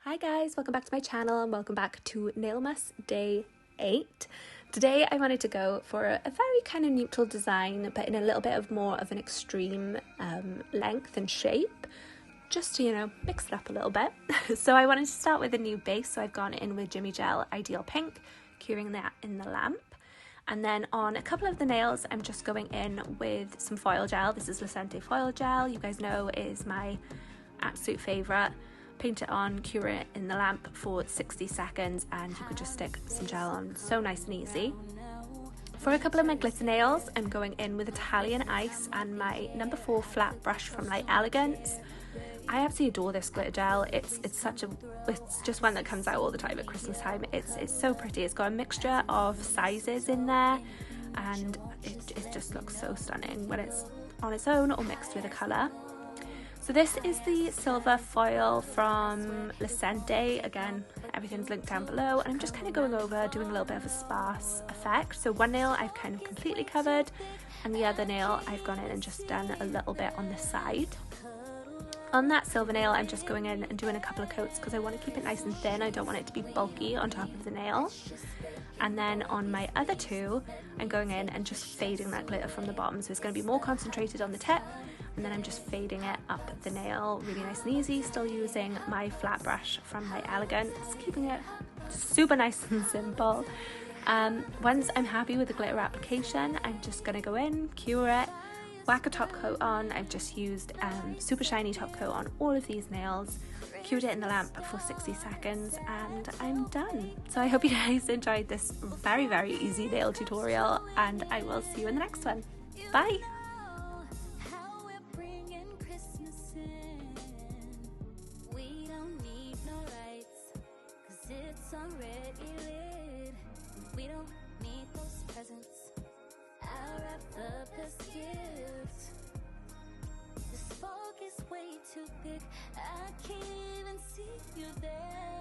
Hi guys, welcome back to my channel and welcome back to Nailmas day 8. Today I wanted to go for a very kind of neutral design but in a little bit of more of an extreme length and shape, just to, you know, mix it up a little bit. So I wanted to start with a new base, so I've gone in with Jimmy Gel Ideal Pink, curing that in the lamp. And then on a couple of the nails I'm just going in with some foil gel. This is Lecente foil gel, you guys know is my absolute favourite. Paint it on, cure it in the lamp for 60 seconds and you could just stick some gel on, so nice and easy. For a couple of my glitter nails I'm going in with Italian Ice and my number 4 flat brush from ELEGANCE. I absolutely adore this glitter gel. It's just one that comes out all the time at Christmas time. It's so pretty. It's got a mixture of sizes in there and it just looks so stunning when it's on its own or mixed with a colour. So this is the silver foil from Lecente. Again, everything's linked down below, and I'm just kind of going over, doing a little bit of a sparse effect. So one nail I've kind of completely covered, and the other nail I've gone in and just done a little bit on the side. On that silver nail, I'm just going in and doing a couple of coats because I want to keep it nice and thin. I don't want it to be bulky on top of the nail. And then on my other two, I'm going in and just fading that glitter from the bottom. So it's going to be more concentrated on the tip, and then I'm just fading it up the nail really nice and easy, still using my flat brush from ELEGANCE, keeping it super nice and simple. Once I'm happy with the glitter application, I'm just going to go in, cure it, whack a top coat on. I've just used super shiny top coat on all of these nails, cured it in the lamp for 60 seconds and I'm done. So I hope you guys enjoyed this very, very easy nail tutorial and I will see you in the next one. Bye! We don't need those presents. I'll wrap up as gifts. This fog is way too thick. I can't even see you there.